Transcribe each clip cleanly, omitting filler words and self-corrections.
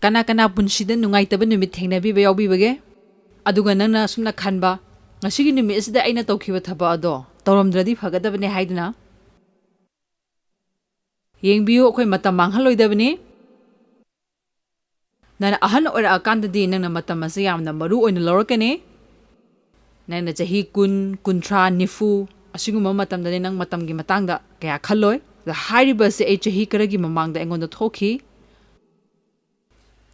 kana kana punsida nungaitaba numit thengnabiba yaubibage aduga nangna sumna khanba ngasigi numit asida aina tawkhiba thaba ado tawramdradi phagadabane haiduna yengbiyo akhoi matam manghalloidabani nana ahan ora akandadi nangna matam ase yamna maru oina lorakane nangna chahi kun kunthra nifu asiguma matamdane nang matamgi matangda kaya khalloi the hariba se ai chahi karagi mamangda engonda thoki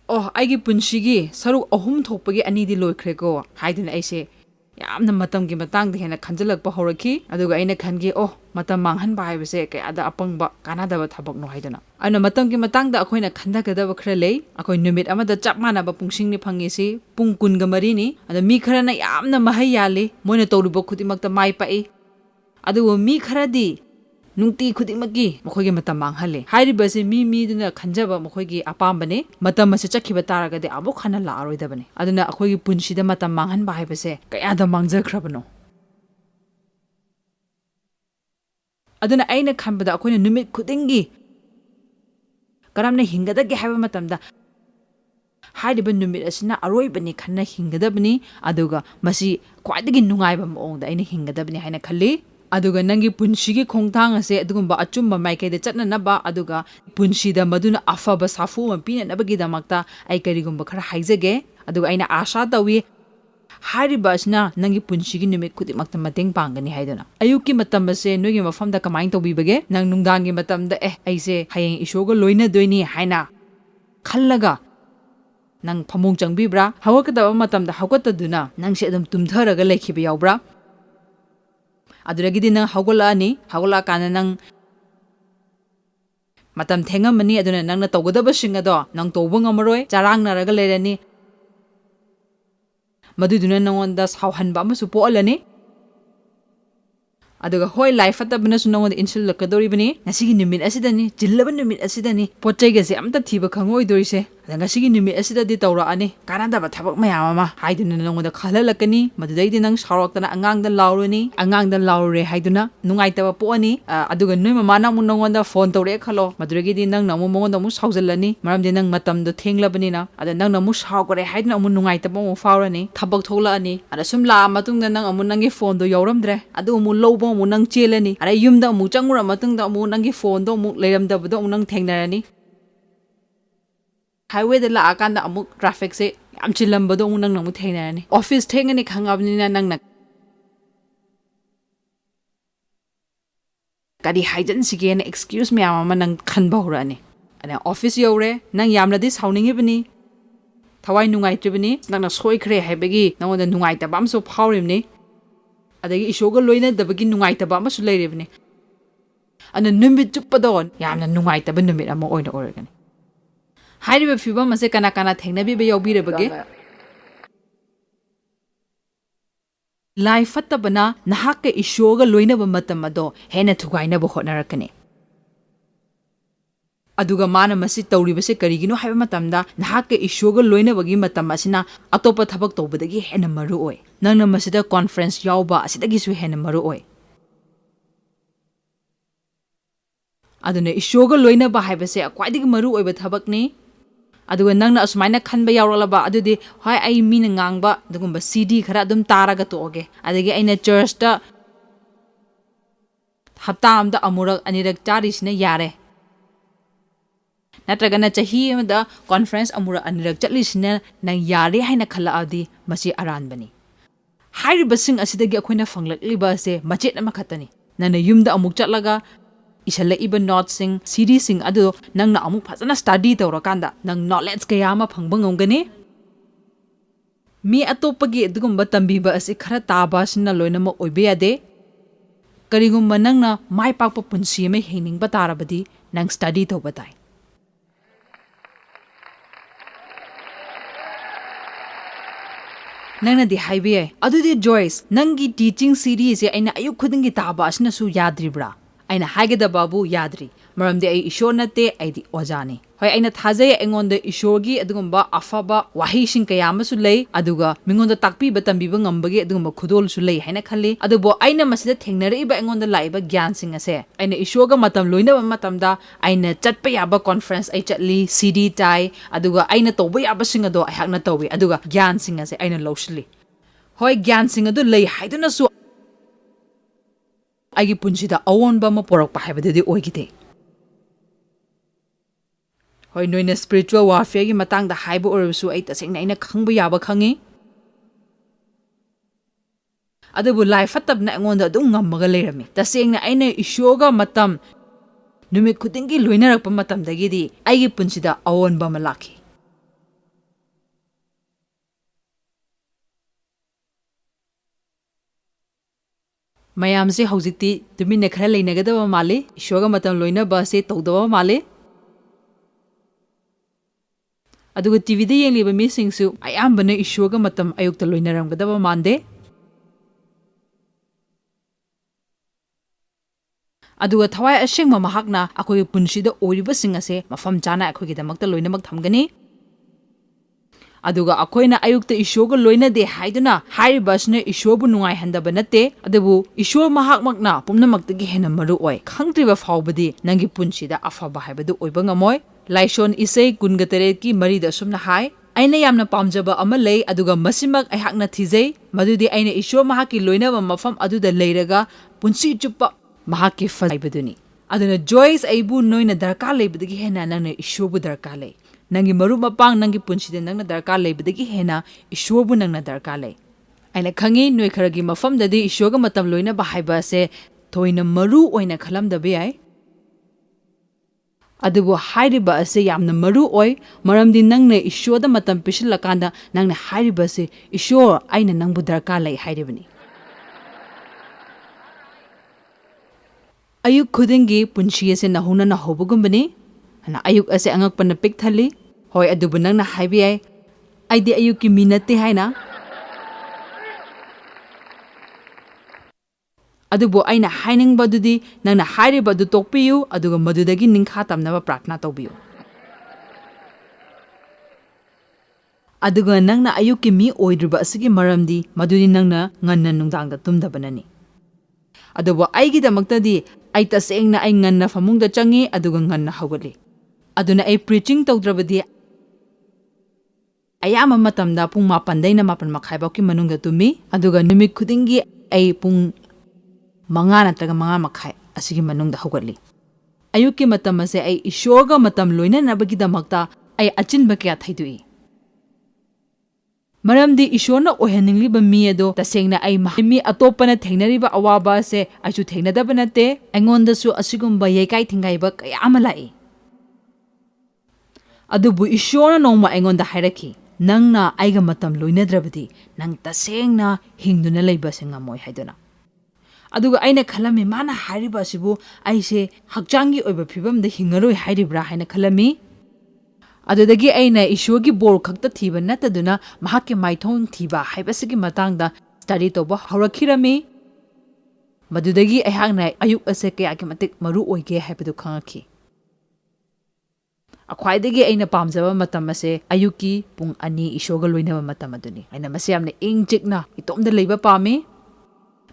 oh aigi punshigi saru ahum thokpagi anidi loikhre ko haidina aise yamna matamgi matangda hena khanjalakpa horaki aduga aina khangi oh matam manghan ba haibase kayada apangba kanadaba thabak no haidana ana matamgi matangda akhoina khandagadaba khra lei akhoi numit amada chapmana ba pungsingni phangisi pung kun ga mari ni ada mi kharana yamna mahai yali moina tawruba khudimakta mai pai adu mi kharadi nungti khudimaki mokhogi matam manghale hairibase mi duna khanjaba mokhogi apambane matam ase chakhiba taragade abo khana la aroidabane aduna akhogi punsida matam manghan ba haibase kayada mangjakhrabano aduna aina khambada akhoina numit khudingi karamna hingadage haiba matamda hairiba numit asina aroibani khanna hingadabani aduga masi khwaidagi nungaiba maongda aina hingadabani haina khalli aduga nangi punshigi khongthang ase adugumba achumba maikede chatnanaba aduga punshida maduna afaba safu mapina nabagi damakta ai karigumba khara haijage aduga aina asha tawi hariba asna nangi punshigi numit khudimakta mateng pangani haidana ayuki matam ase nogi mafamda kamain tobibage nang nungdangi matamda aise hayeng isoga loina doini haina khallaga nang phamong changbibra hawakadaba matamda hawgataduna nangse adum tumtharaga lekhiba yawbra aduragidi nang hawgola kana nang matam thengamani aduna nangna tawgadaba singado nang tawba ngamaroi charang naraga lerani maduduna nangonda sawhanba amasu poalani aduga hoi life atabna sunangonda insul lakadoribani ngasigi numit asidani jillaba numit asidani pochaiga se amta thiba khangoi dorise ngasigi numit asidadi tawraani kanadaba thabak mayam ama haiduna nangonda khalalakani madudaidi nang saraktana angangda laurure haiduna nungaitaba poani aduga noi mama nang nangonda phone tawre khalo maduragidi nang namu mongonda mu saujallani maramdi nang matamdo thenglabani na ada nang namu saugore haiduna amu nungaitaba mu faurani thabak tholaani ada sumla matungda nang amu nangi phone do yawramdre adu mu lobo mu nang chelani ara yumda mu changura matungda mu nangi phone do mu leiramdabdo mu nang thengnarani highway de la akanda amu traffic se yam chilambado mu nang namu thengnarani office thengani khangabni na nang kadi haijan sigen excuse me ama nang khanba horani ana office yore nang yamladi sauningi bani thawai nungai tribani nang na soi khre haibagi nangonda nungai ta bam so phaurimni adagi isoga loina dabagi nungai ta bam so leiribni ana numit chupadon yamna nungai ta numit ama oina organi hairiba fiba mase kana thengnabi be yobirabage life fatabana nahak ke isoga loina ba matam ado hena thugaina ba honarakani aduga mana masi tawribase karigino haiba matamda nahak ke isoga loina bagi matam asina atopa thabak tobadagi hena maru oi nangna masida conference yawba asidagi su hena maru oi aduna isoga loina ba haibase akwai maru oi ba thabak ni aduga nangna asmaina khanba yawralaba adudi hoi ai mina ngangba dugumba CD khara dum taraga toge adagi aina church ta hapta amda amurak anirak charisna yare natragana chahi amda conference amurak anirak chatlisna nang yare haina khala adi masi aranbani hairibasing asidagi akoina fanglakliba se machet ama khatani nana yumda amuk chatlaga isala iba notes sing CD sing adu nang na amuk phasana study tawrakanda nang knowledge kaya ma phangbang ngongani mi atopagi dugumba tambiba ase khara taba sina loinama oibe ade karigumba nangna mai pakpa punsi me hening batarabadi nang study tawbatai nangna di highway adudi Joyce nangi teaching series aina ayuk khudingi taba asna su yadribra aina haigeda babu yadri ꯃꯔꯝꯗꯤ ꯑꯩ ꯏꯁꯣꯔ ꯅꯠꯇꯦ ꯑꯩꯗꯤ ꯑꯣꯖꯥꯅꯤ ꯍꯣꯏ ꯑꯩꯅ ꯊꯥꯖꯩ ꯑꯩꯉꯣꯟꯗ ꯏꯁꯣꯔꯒꯤ ꯑꯗꯨꯒꯨꯝꯕ ꯑꯐꯕ ꯋꯥꯍꯩꯁꯤꯡ ꯀꯌꯥ ꯑꯃꯁꯨ ꯂꯩ ꯑꯗꯨꯒ ꯃꯤꯉꯣꯟꯗ ꯇꯥꯛꯄꯤꯕ ꯇꯝꯕꯤꯕ ꯉꯝꯕꯒꯤ ꯑꯗꯨꯒꯨꯝꯕ ꯈꯨꯗꯣꯜꯁꯨ ꯂꯩ ꯍꯥꯏꯅ ꯈꯜꯂꯤ ꯑꯗꯨꯕꯨ ꯑꯩꯅ ꯃꯁꯤꯗ ꯊꯦꯡꯅꯔꯛꯏꯕ ꯑꯩꯉꯣꯟꯗ ꯂꯥꯛꯏꯕ ꯒ꯭ꯌꯥꯟꯁꯤꯡ ꯑꯁꯦ ꯑꯩꯅ ꯏꯁꯣꯔꯒ ꯃꯇꯝ ꯂꯣꯏꯅꯕ ꯃꯇꯝꯗ ꯑꯩꯅ ꯆꯠꯄ ꯌꯥꯕ ꯀꯣꯟꯐꯔꯦꯟꯁ ꯑꯩ ꯆꯠꯂꯤ CD ꯇꯥꯏ ꯑꯗꯨꯒ ꯑꯩꯅ ꯇꯧꯕ ꯌꯥꯕꯁꯤꯡ ꯑꯗꯣ ꯑꯩꯍꯥꯛꯅ ꯇꯧꯏ ꯑꯗꯨꯒ ꯒ꯭ꯌꯥꯟꯁꯤꯡ ꯑꯁꯦ ꯑꯩꯅ ꯂꯧꯁꯤꯜꯂꯤ ꯍꯣꯏ ꯒ꯭ꯌꯥꯟꯁꯤꯡ ꯑꯗꯨ ꯂꯩ ꯍꯥꯏꯗꯨꯅꯁꯨ ꯑꯩꯒꯤ ꯄꯨꯟꯁꯤꯗ ꯑꯑꯣꯟꯕ ꯑꯃ ꯄꯣꯔꯛꯄ ꯍꯥꯏꯕꯗꯨꯗꯤ ꯑꯣꯏꯈꯤꯗꯦ ꯍꯣꯏ ꯅꯣꯏꯅ ꯁ꯭ꯄꯤꯔꯤꯆꯨꯋꯦꯜ ꯋꯥꯔꯐꯤꯌꯔꯒꯤ ꯃꯇꯥꯡꯗ ꯍꯥꯏꯕ ꯑꯣꯏꯔꯕꯁꯨ ꯑꯩ ꯇꯁꯦꯡꯅ ꯑꯩꯅ ꯈꯪꯕ ꯌꯥꯕ ꯈꯪꯉꯤ ꯑꯗꯨꯕꯨ ꯂꯥꯏ ꯐꯠꯇꯕꯅ ꯑꯩꯉꯣꯟꯗ ꯑꯗꯨꯝ ꯉꯝꯃꯒ ꯂꯩꯔꯝꯃꯤ ꯇꯁꯦꯡꯅ ꯑꯩꯅ ꯏꯁꯣꯔꯒ ꯃꯇꯝ ꯅꯨꯃꯤꯠ ꯈꯨꯗꯤꯡꯒꯤ ꯂꯣꯏꯅꯔꯛꯄ ꯃꯇꯝꯗꯒꯤꯗꯤ ꯑꯩꯒꯤ ꯄꯨꯟꯁꯤꯗ ꯑꯑꯣꯟꯕ ꯑꯃ ꯂꯥꯛꯈꯤ ꯃꯌꯥꯝꯁꯦ ꯍꯧꯖꯤꯛꯇꯤ ꯇꯨꯃꯤꯟꯅ ꯈꯔ ꯂꯩꯅꯒꯗꯕ ꯃꯥꯜꯂꯤ ꯏꯁꯣꯔꯒ ꯃꯇꯝ ꯂꯣꯏꯅꯕ ꯑꯁꯤ ꯇꯧꯗꯕ ꯃꯥꯜꯂꯤ ꯑꯗꯨꯒ ꯇꯤꯚꯤꯗ ꯌꯦꯡꯂꯤꯕ ꯃꯤꯁꯤꯡꯁꯨ ꯑꯌꯥꯝꯕꯅ ꯏꯁꯣꯔꯒ ꯃꯇꯝ ꯑꯌꯨꯛꯇ ꯂꯣꯏꯅꯔꯝꯒꯗꯕ ꯃꯥꯟꯗꯦ ꯑꯗꯨꯒ ꯊꯋꯥꯏ ꯑꯁꯦꯡꯕ ꯃꯍꯥꯛꯅ ꯑꯩꯈꯣꯏꯒꯤ ꯄꯨꯟꯁꯤꯗ ꯑꯣꯏꯔꯤꯕꯁꯤꯡ ꯑꯁꯦ ꯃꯐꯝ ꯆꯥꯅ ꯑꯩꯈꯣꯏꯒꯤꯗꯃꯛꯇ ꯂꯣꯏꯅꯃꯛ ꯊꯝꯒꯅꯤ ꯑꯗꯨꯒ ꯑꯩꯈꯣꯏꯅ ꯑꯌꯨꯛꯇ ꯏꯁꯣꯔꯒ ꯂꯣꯏꯅꯗꯦ ꯍꯥꯏꯗꯨꯅ ꯍꯥꯏꯔꯤꯕ ꯑꯁꯤꯅ ꯏꯁꯣꯔꯕꯨ ꯅꯨꯡꯉꯥꯏꯍꯟꯗꯕ ꯅꯠꯇꯦ ꯑꯗꯨꯕꯨ ꯏꯁꯣꯔ ꯃꯍꯥꯛꯃꯛꯅ ꯄꯨꯝꯅꯃꯛꯇꯒꯤ ꯍꯦꯟꯅ ꯃꯔꯨ ꯑꯣꯏ ꯈꯪꯗ꯭ꯔꯤꯕ ꯐꯥꯎꯕꯗꯤ ꯅꯪꯒꯤ ꯄꯨꯟꯁꯤꯗ ꯑꯐꯕ ꯍꯥꯏꯕꯗꯨ ꯑꯣꯏꯕ ꯉꯝꯃꯣꯏ ꯂꯥꯏꯁꯣꯟ ꯏꯁꯩ 23ꯒꯤ 4ꯗ ꯑꯁꯨꯝꯅ ꯍꯥꯏ ꯑꯩꯅ ꯌꯥꯝꯅ ꯄꯥꯝꯖꯕ ꯑꯃ ꯂꯩ ꯑꯗꯨꯒ ꯃꯁꯤꯃꯛ ꯑꯩꯍꯥꯛꯅ ꯊꯤꯖꯩ ꯃꯗꯨꯗꯤ ꯑꯩꯅ ꯏꯁꯣꯔ ꯃꯍꯥꯛꯀꯤ ꯂꯣꯏꯅꯕ ꯃꯐꯝ ꯑꯗꯨꯗ ꯂꯩꯔꯒ ꯄꯨꯟꯁꯤ ꯆꯨꯞꯄ ꯃꯍꯥꯛꯀꯤ ꯍꯥꯏꯕꯗꯨꯅꯤ ꯑꯗꯨꯅ ꯖꯣꯏꯁ ꯑꯩꯕꯨ ꯅꯣꯏꯅ ꯗꯔꯀꯥꯔ ꯂꯩꯕꯗꯒꯤ ꯍꯦꯟꯅ ꯅꯪꯅ ꯏꯁꯣꯔꯕꯨ ꯗꯔꯀꯥꯔ ꯂꯩ ꯅꯪꯒꯤ ꯃꯔꯨꯞ ꯃꯄꯥꯡ ꯅꯪꯒꯤ ꯄꯨꯟꯁꯤꯗ ꯅꯪꯅ ꯗꯔꯀꯥꯔ ꯂꯩꯕꯗꯒꯤ ꯍꯦꯟꯅ ꯏꯁꯣꯔꯕꯨ ꯅꯪꯅ ꯗꯔꯀꯥꯔ ꯂꯩ ꯑꯩꯅ ꯈꯪꯉꯤ ꯅꯣꯏ ꯈꯔꯒꯤ ꯃꯐꯝꯗꯗꯤ ꯏꯁꯣꯔꯒ ꯃꯇꯝ ꯂꯣꯏꯅꯕ ꯍꯥꯏꯕ ꯑꯁꯦ ꯊꯣꯏꯅ ꯃꯔꯨ ꯑꯣꯏꯅ ꯈꯜꯂꯝꯗꯕ ꯌꯥꯏ ꯑꯗꯨꯕꯨ ꯍꯥꯏꯔꯤꯕ ꯑꯁꯦ ꯌꯥꯝꯅ ꯃꯔꯨ ꯑꯣꯏ ꯃꯔꯝꯗꯤ ꯅꯪꯅ ꯏꯁꯣꯔꯗ ꯃꯇꯝ ꯄꯤꯁꯤꯜꯂꯀꯥꯟꯗ ꯅꯪꯅ ꯍꯥꯏꯔꯤꯕ ꯑꯁꯦ ꯏꯁꯣꯔ ꯑꯩꯅ ꯅꯪꯕꯨ ꯗꯔꯀꯥꯔ ꯂꯩ ꯍꯥꯏꯔꯤꯕꯅꯤ ꯑꯌꯨꯛ ꯈꯨꯗꯤꯡꯒꯤ ꯄꯨꯟꯁꯤ ꯑꯁꯦ ꯅꯍꯧꯅ ꯅꯍꯧꯕꯒꯨꯝꯕꯅꯤ ꯑꯌꯨꯛ ꯑꯁꯦ ꯑꯉꯛꯄꯅ ꯄꯤꯛ ꯊꯜꯂꯤ ꯍꯣꯏ ꯑꯗꯨꯕꯨ ꯅꯪꯅ ꯍꯥꯏꯕ ꯌꯥꯏ ꯑꯩꯗꯤ ꯑꯌꯨꯛꯀꯤ ꯃꯤ ꯅꯠꯇꯦ ꯍꯥꯏꯅ ꯑꯗꯨꯕꯨ ꯑꯩꯅ ꯍꯥꯏꯅꯤꯡꯕꯗꯨꯗꯤ ꯅꯪꯅ ꯍꯥꯏꯔꯤꯕ ꯑꯗꯨ ꯇꯣꯛꯄꯤꯌꯨ ꯑꯗꯨꯒ ꯃꯗꯨꯗꯒꯤ ꯅꯤꯡꯈꯥ ꯇꯝꯅꯕ ꯄ꯭ꯔꯥꯔꯊꯅꯥ ꯇꯧꯕꯤꯌꯨ ꯑꯗꯨꯒ ꯅꯪꯅ ꯑꯌꯨꯛꯀꯤ ꯃꯤ ꯑꯣꯏꯗ꯭ꯔꯤꯕ ꯑꯁꯤꯒꯤ ꯃꯔꯝꯗꯤ ꯃꯗꯨꯗꯤ ꯅꯪꯅ ꯉꯟꯅ ꯅꯨꯡꯗꯥꯡꯗ ꯇꯨꯝꯗꯕꯅꯅꯤ ꯑꯗꯨꯕꯨ ꯑꯩꯒꯤꯗꯃꯛꯇꯗꯤ ꯑꯩ ꯇꯁꯦꯡꯅ ꯑꯩ ꯉꯟꯅ ꯐꯃꯨꯡꯗ ꯆꯪꯉꯤ ꯑꯗꯨꯒ ꯉꯟꯅ ꯍꯧꯒꯠꯂꯤ ꯑꯗꯨꯅ ꯑꯩ ꯄ꯭ꯔꯤꯆꯤꯡ ꯇꯧꯗ꯭ꯔꯕꯗꯤ ꯑꯌꯥꯝꯕ ꯃꯇꯝꯗ ꯄꯨꯡ 7ꯗꯩꯅ 7:30 ꯐꯥꯎꯒꯤ ꯃꯅꯨꯡꯗ ꯇꯨꯝꯃꯤ ꯑꯗꯨꯒ ꯅꯨꯃꯤꯠ ꯈꯨꯗꯤꯡꯒꯤ ꯑꯩ ꯄꯨꯡ 5 ꯅꯠꯇ꯭ꯔꯒ 5:30 ꯑꯁꯤꯒꯤ ꯃꯅꯨꯡꯗ ꯍꯧꯒꯠꯂꯤ ꯑꯌꯨꯛꯀꯤ ꯃꯇꯝ ꯑꯁꯦ ꯑꯩ ꯏꯁꯣꯔꯒ ꯃꯇꯝ ꯂꯣꯏꯅꯅꯕꯒꯤꯗꯃꯛꯇ ꯑꯩ ꯑꯆꯤꯟꯕ ꯀꯌꯥ ꯊꯩꯗꯣꯛꯏ ꯃꯔꯝꯗꯤ ꯏꯁꯣꯔꯅ ꯑꯣꯏꯍꯟꯅꯤꯡꯂꯤꯕ ꯃꯤ ꯑꯗꯣ ꯇꯁꯦꯡꯅ ꯑꯩ ꯃꯤ ꯑꯇꯣꯞꯄꯅ ꯊꯦꯡꯅꯔꯤꯕ ꯑꯋꯥꯕ ꯑꯁꯦ ꯑꯩꯁꯨ ꯊꯦꯡꯅꯗꯕ ꯅꯠꯇꯦ ꯑꯩꯉꯣꯟꯗꯁꯨ ꯑꯁꯤꯒꯨꯝꯕ ꯌꯩꯀꯥꯏ ꯊꯤꯡꯒꯥꯏꯕ ꯀꯌꯥ ꯑꯃ ꯂꯥꯛꯏ ꯑꯗꯨꯕꯨ ꯏꯁꯣꯔꯅ ꯅꯣꯡꯃ ꯑꯩꯉꯣꯟꯗ ꯍꯥꯏꯔꯛꯈꯤ ꯅꯪꯅ ꯑꯩꯒ ꯃꯇꯝ ꯂꯣꯏꯅꯗ꯭ꯔꯕꯗꯤ ꯅꯪ ꯇꯁꯦꯡꯅ ꯍꯤꯡꯗꯨꯅ ꯂꯩꯕꯁꯦ ꯉꯝꯃꯣꯏ ꯍꯥꯏꯗꯨꯅ ꯑꯗꯨꯒ ꯑꯩꯅ ꯈꯜꯂꯝꯃꯤ ꯃꯥꯅ ꯍꯥꯏꯔꯤꯕ ꯑꯁꯤꯕꯨ ꯑꯩꯁꯦ ꯍꯛꯆꯥꯡꯒꯤ ꯑꯣꯏꯕ ꯐꯤꯕꯝꯗ ꯍꯤꯡꯉꯔꯣꯏ ꯍꯥꯏꯔꯤꯕ꯭ꯔꯥ ꯍꯥꯏꯅ ꯈꯜꯂꯝꯃꯤ ꯑꯗꯨꯗꯒꯤ ꯑꯩꯅ ꯏꯁꯣꯔꯒꯤ ꯕꯣꯔ ꯈꯛꯇ ꯊꯤꯕ ꯅꯠꯇꯗꯨꯅ ꯃꯍꯥꯛꯀꯤ ꯃꯥꯏꯊꯣꯡ ꯊꯤꯕ ꯍꯥꯏꯕꯁꯤꯒꯤ ꯃꯇꯥꯡꯗ ꯁ꯭ꯇꯗꯤ ꯇꯧꯕ ꯍꯧꯔꯛꯈꯤꯔꯝꯃꯤ ꯃꯗꯨꯗꯒꯤ ꯑꯩꯍꯥꯛꯅ ꯑꯌꯨꯛ ꯑꯁꯦ ꯀꯌꯥꯒꯤ ꯃꯇꯤꯛ ꯃꯔꯨ ꯑꯣꯏꯒꯦ ꯍꯥꯏꯕꯗꯨ ꯈꯪꯉꯛꯈꯤ ꯈ꯭ꯋꯥꯏꯗꯒꯤ ꯑꯩꯅ ꯄꯥꯝꯖꯕ ꯃꯇꯝ ꯑꯁꯦ ꯑꯌꯨꯛꯀꯤ ꯄꯨꯡ 2 ꯏꯁꯣꯔꯒ ꯂꯣꯏꯅꯕ ꯃꯇꯝ ꯑꯗꯨꯅꯤ ꯑꯩꯅ ꯃꯁꯤ ꯌꯥꯝꯅ ꯏꯪ ꯆꯤꯛꯅ ꯏꯇꯣꯝꯗ ꯂꯩꯕ ꯄꯥꯝꯃꯤ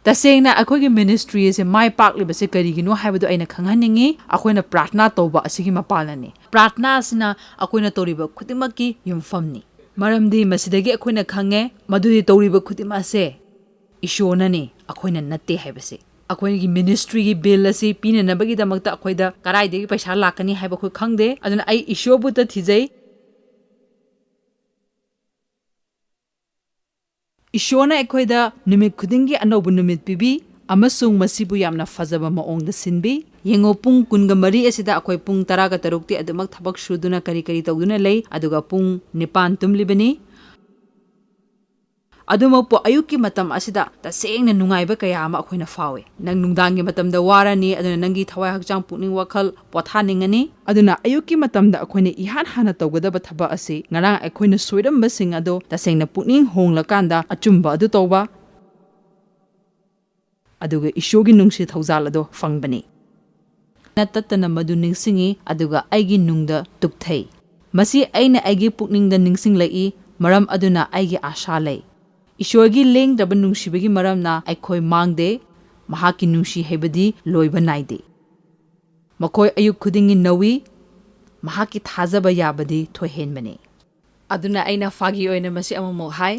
ꯇꯁꯦꯡꯅ ꯑꯩꯈꯣꯏꯒꯤ ꯃꯤꯅꯤꯁꯇ꯭ꯔꯤ ꯑꯁꯦ ꯃꯥꯏ ꯄꯥꯛꯂꯤꯕꯁꯦ ꯀꯔꯤꯒꯤꯅꯣ ꯍꯥꯏꯕꯗꯨ ꯑꯩꯅ ꯈꯪꯍꯟꯅꯤꯡꯉꯤ ꯑꯩꯈꯣꯏꯅ ꯄ꯭ꯔꯥꯔꯊꯅꯥ ꯇꯧꯕ ꯑꯁꯤꯒꯤ ꯃꯄꯥꯟꯅꯅꯤ ꯄ꯭ꯔꯥꯔꯊꯅꯥ ꯑꯁꯤꯅ ꯑꯩꯈꯣꯏꯅ ꯇꯧꯔꯤꯕ ꯈꯨꯗꯤꯡꯃꯛꯀꯤ ꯌꯨꯝꯐꯝꯅꯤ ꯃꯔꯝꯗꯤ ꯃꯁꯤꯗꯒꯤ ꯑꯩꯈꯣꯏꯅ ꯈꯪꯉꯦ ꯃꯗꯨꯗꯤ ꯇꯧꯔꯤꯕ ꯈꯨꯗꯤꯡꯃꯛ ꯑꯁꯦ ꯏꯁꯣꯔꯅꯅꯤ ꯑꯩꯈꯣꯏꯅ ꯅꯠꯇꯦ ꯍꯥꯏꯕꯁꯦ ꯑꯩꯈꯣꯏꯒꯤ ꯃꯤꯅꯤꯁꯇ꯭ꯔꯤꯒꯤ ꯕꯤꯜ ꯑꯁꯤ ꯄꯤꯅꯅꯕꯒꯤꯗꯃꯛꯇ ꯑꯩꯈꯣꯏꯗ ꯀꯗꯥꯏꯗꯒꯤ ꯄꯩꯁꯥ ꯂꯥꯛꯀꯅꯤ ꯍꯥꯏꯕ ꯑꯩꯈꯣꯏ ꯈꯪꯗꯦ ꯑꯗꯨꯅ ꯑꯩ ꯏꯁꯣꯔꯕꯨꯇ ꯊꯤꯖꯩ ꯏꯁꯣꯔꯅ ꯑꯩꯈꯣꯏꯗ ꯅꯨꯃꯤꯠ ꯈꯨꯗꯤꯡꯒꯤ ꯑꯅꯧꯕ ꯅꯨꯃꯤꯠ ꯄꯤꯕꯤ ꯑꯃꯁꯨꯡ ꯃꯁꯤꯕꯨ ꯌꯥꯝꯅ ꯐꯖꯕ ꯃꯑꯣꯡꯗ ꯁꯤꯟꯕꯤ ꯌꯦꯡꯉꯣ ꯄꯨꯡ 23 ꯑꯁꯤꯗ ꯑꯩꯈꯣꯏ ꯄꯨꯡ 13 ꯑꯗꯨꯃꯛ ꯊꯕꯛ ꯁꯨꯗꯨꯅ ꯀꯔꯤ ꯇꯧꯗꯨꯅ ꯂꯩ ꯑꯗꯨꯒ ꯄꯨꯡ 9 ꯇꯨꯝꯂꯤꯕꯅꯤ ꯑꯗꯨꯃꯛꯄꯨ ꯑꯌꯨꯛꯀꯤ ꯃꯇꯝ ꯑꯁꯤꯗ ꯇꯁꯦꯡꯅ ꯅꯨꯡꯉꯥꯏꯕ ꯀꯌꯥ ꯑꯃ ꯑꯩꯈꯣꯏꯅ ꯐꯥꯎꯏ ꯅꯪ ꯅꯨꯡꯗꯥꯡꯒꯤ ꯃꯇꯝꯗ ꯋꯥꯔꯅꯤ ꯑꯗꯨꯅ ꯅꯪꯒꯤ ꯊꯋꯥꯏ ꯍꯛꯆꯥꯡ ꯄꯨꯛꯅꯤꯡ ꯋꯥꯈꯜ ꯄꯣꯊꯥꯅꯤꯡꯉꯅꯤ ꯑꯗꯨꯅ ꯑꯌꯨꯛꯀꯤ ꯃꯇꯝꯗ ꯑꯩꯈꯣꯏꯅ ꯏꯍꯥꯟ ꯍꯥꯟꯅ ꯇꯧꯒꯗꯕ ꯊꯕꯛ ꯑꯁꯤ ꯉꯔꯥꯡ ꯑꯩꯈꯣꯏꯅ ꯁꯣꯏꯔꯝꯕꯁꯤꯡ ꯑꯗꯣ ꯇꯁꯦꯡꯅ ꯄꯨꯛꯅꯤꯡ ꯍꯣꯡꯂꯀꯥꯟꯗ ꯑꯆꯨꯝꯕ ꯑꯗꯨ ꯇꯧꯕ ꯑꯗꯨꯒ ꯏꯁꯣꯔꯒꯤ ꯅꯨꯡꯁꯤ ꯊꯧꯖꯥꯜ ꯑꯗꯣ ꯐꯪꯕꯅꯤ ꯇꯠꯇꯅ ꯃꯗꯨ ꯅꯤꯡꯁꯤꯡꯉꯤ ꯑꯗꯨꯒ ꯑꯩꯒꯤ ꯅꯨꯡꯗ ꯇꯨꯛꯊꯩ ꯃꯁꯤ ꯑꯩꯅ ꯑꯩꯒꯤ ꯄꯨꯛꯅꯤꯡꯗ ꯅꯤꯡꯁꯤꯡꯂꯛꯏ ꯃꯔꯝ ꯑꯗꯨꯅ ꯑꯩꯒꯤ ꯑꯥꯁꯥ ꯂꯩ ꯏꯁꯣꯔꯒꯤ ꯂꯦꯡꯗ꯭ꯔꯕ ꯅꯨꯡꯁꯤꯕꯒꯤ ꯃꯔꯝꯅ ꯑꯩꯈꯣꯏ ꯃꯥꯡꯗꯦ ꯃꯍꯥꯛꯀꯤ ꯅꯨꯡꯁꯤ ꯍꯩꯕꯗꯤ ꯂꯣꯏꯕ ꯅꯥꯏꯗꯦ ꯃꯈꯣꯏ ꯑꯌꯨꯛ ꯈꯨꯗꯤꯡꯒꯤ ꯅꯧꯏ ꯃꯍꯥꯛꯀꯤ ꯊꯥꯖꯕ ꯌꯥꯕꯗꯤ ꯊꯣꯏꯍꯦꯟꯕꯅꯤ ꯑꯗꯨꯅ ꯑꯩꯅ ꯐꯥꯒꯤ ꯑꯣꯏꯅ ꯃꯁꯤ ꯑꯃꯨꯛ ꯍꯥꯏ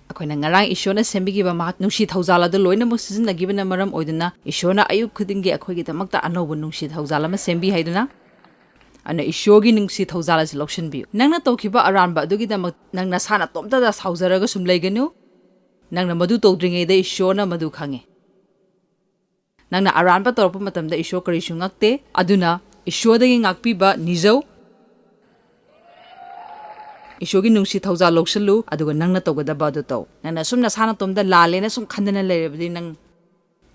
ꯑꯩꯈꯣꯏꯅ ꯉꯔꯥꯡ ꯏꯁꯣꯔꯅ ꯁꯦꯝꯕꯤꯈꯤꯕ ꯃꯍꯥꯛ ꯅꯨꯡꯁꯤ ꯊꯧꯖꯥꯜ ꯑꯗꯨ ꯂꯣꯏꯅꯃꯛ ꯁꯤꯖꯤꯟꯅꯈꯤꯕꯅ ꯃꯔꯝ ꯑꯣꯏꯗꯨꯅ ꯏꯁꯣꯔꯅ ꯑꯌꯨꯛ ꯈꯨꯗꯤꯡꯒꯤ ꯑꯩꯈꯣꯏꯒꯤꯗꯃꯛꯇ ꯑꯅꯧꯕ ꯅꯨꯡꯁꯤ ꯊꯧꯖꯥꯜ ꯑꯃ ꯁꯦꯝꯕꯤ ꯍꯥꯏꯗꯨꯅ ꯑꯗꯨꯅ ꯏꯁꯣꯔꯒꯤ ꯅꯨꯡꯁꯤ ꯊꯧꯖꯥꯜ ꯑꯁꯤ ꯂꯧꯁꯤꯟꯕꯤꯌꯨ ꯅꯪꯅ ꯇꯧꯈꯤꯕ ꯑꯔꯥꯟꯕ ꯑꯗꯨꯒꯤꯗꯃꯛ ꯅꯪ ꯅꯁꯥꯅ ꯇꯣꯝꯇꯗ ꯁꯥꯎꯖꯔꯒ ꯁꯨꯝ ꯂꯩꯒꯅꯨ ꯅꯪꯅ ꯃꯗꯨ ꯇꯧꯗ꯭ꯔꯤꯉꯩꯗ ꯏꯁꯣꯔꯅ ꯃꯗꯨ ꯈꯪꯉꯤ ꯅꯪꯅ ꯑꯔꯥꯟꯕ ꯇꯧꯔꯛꯄ ꯃꯇꯝꯗ ꯏꯁꯣꯔ ꯀꯔꯤꯁꯨ ꯉꯛꯇꯦ ꯑꯗꯨꯅ ꯏꯁꯣꯔꯗꯒꯤ ꯉꯥꯛꯄꯤꯕ ꯅꯤꯖꯧ ꯏꯁꯣꯔꯒꯤ ꯅꯨꯡꯁꯤ ꯊꯧꯖꯥꯜ ꯂꯧꯁꯤꯜꯂꯨ ꯑꯗꯨꯒ ꯅꯪꯅ ꯇꯧꯒꯗꯕ ꯑꯗꯨ ꯇꯧ ꯅꯪꯅ ꯁꯨꯝ ꯅꯁꯥꯅ ꯇꯣꯝꯗ ꯂꯥꯜꯂꯦꯅ ꯁꯨꯝ ꯈꯟꯗꯅ ꯂꯩꯔꯕꯗꯤ ꯅꯪ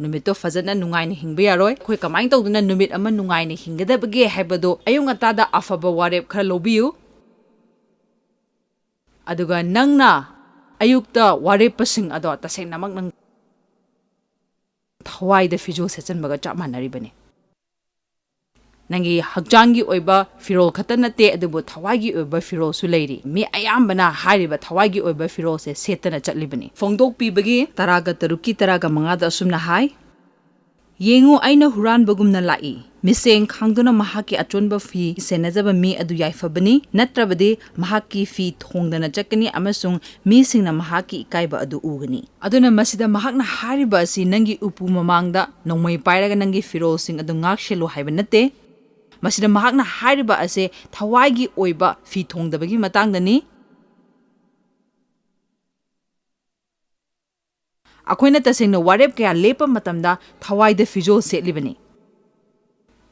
ꯅꯨꯃꯤꯠꯇꯣ ꯐꯖꯅ ꯅꯨꯡꯉꯥꯏꯅ ꯍꯤꯡꯕ ꯌꯥꯔꯣꯏ ꯑꯩꯈꯣꯏ ꯀꯃꯥꯏꯅ ꯇꯧꯗꯨꯅ ꯅꯨꯃꯤꯠ ꯑꯃ ꯅꯨꯡꯉꯥꯏꯅ ꯍꯤꯡꯒꯗꯕꯒꯦ ꯍꯥꯏꯕꯗꯣ ꯑꯌꯨꯛ ꯉꯟꯇꯥꯗ ꯑꯐꯕ ꯋꯥꯔꯦꯞ ꯈꯔ ꯂꯧꯕꯤꯌꯨ ꯑꯗꯨꯒ ꯅꯪꯅ ꯑꯌꯨꯛꯇ ꯋꯥꯔꯦꯞꯄꯁꯤꯡ ꯑꯗꯣ ꯇꯁꯦꯡꯅꯃꯛ ꯅꯪ ꯊꯋꯥꯏꯗ ꯐꯤꯖꯣꯜ ꯁꯦꯠꯆꯟꯕꯒ ꯆꯞ ꯃꯥꯟꯅꯔꯤꯕꯅꯤ ꯅꯪꯒꯤ ꯍꯛꯆꯥꯡꯒꯤ ꯑꯣꯏꯕ ꯐꯤꯔꯣꯜ ꯈꯛꯇ ꯅꯠꯇꯦ ꯑꯗꯨꯕꯨ ꯊꯋꯥꯏꯒꯤ ꯑꯣꯏꯕ ꯐꯤꯔꯣꯜꯁꯨ ꯂꯩꯔꯤ ꯃꯤ ꯑꯌꯥꯝꯕꯅ ꯍꯥꯏꯔꯤꯕ ꯊꯋꯥꯏꯒꯤ ꯑꯣꯏꯕ ꯐꯤꯔꯣꯜꯁꯦ ꯁꯦꯠꯇꯅ ꯆꯠꯂꯤꯕꯅꯤ ꯐꯣꯡꯗꯣꯛꯄꯤꯕꯒꯤ 13:5 ꯑꯁꯨꯝꯅ ꯍꯥꯏ ꯌꯦꯡꯉꯨ ꯑꯩꯅ ꯍꯨꯔꯥꯟꯕꯒꯨꯝꯅ ꯂꯥꯛꯏ ꯃꯤꯁꯦꯡ ꯈꯥꯡꯗꯨꯅ ꯃꯍꯥꯛꯀꯤ ꯑꯆꯣꯟꯕ ꯐꯤ ꯁꯦꯟꯅꯖꯕ ꯃꯤ ꯑꯗꯨ ꯌꯥꯏꯐꯕꯅꯤ ꯅꯠꯇ꯭ꯔꯕꯗꯤ ꯃꯍꯥꯛꯀꯤ ꯐꯤ ꯊꯣꯡꯗꯅ ꯆꯠꯀꯅꯤ ꯑꯃꯁꯨꯡ ꯃꯤꯁꯤꯡꯅ ꯃꯍꯥꯛꯀꯤ ꯏꯀꯥꯏꯕ ꯑꯗꯨ ꯎꯒꯅꯤ ꯑꯗꯨꯅ ꯃꯁꯤꯗ ꯃꯍꯥꯛꯅ ꯍꯥꯏꯔꯤꯕ ꯑꯁꯤ ꯅꯪꯒꯤ ꯎꯄꯨ ꯃꯃꯥꯡꯗ ꯅꯣꯡꯃꯩ ꯄꯥꯏꯔꯒ ꯅꯪꯒꯤ ꯐꯤꯔꯣꯜꯁꯤꯡ ꯑꯗꯨ ꯉꯥꯛꯁꯦꯜꯂꯨ ꯍꯥꯏꯕ ꯅꯠꯇꯦ ꯃꯁꯤꯗ ꯃꯍꯥꯛꯅ ꯍꯥꯏꯔꯤꯕ ꯑꯁꯤ ꯊꯋꯥꯏꯒꯤ ꯑꯣꯏꯕ ꯐꯤ ꯊꯣꯡꯗꯕꯒꯤ ꯃꯇꯥꯡꯗꯅꯤ ꯑꯩꯈꯣꯏꯅ ꯇꯁꯦꯡꯅ ꯋꯥꯔꯦꯞ ꯀꯌꯥ ꯂꯦꯞꯄ ꯃꯇꯝꯗ ꯊꯋꯥꯏꯗ ꯐꯤꯖꯣꯜ ꯁꯦꯠꯂꯤꯕꯅꯤ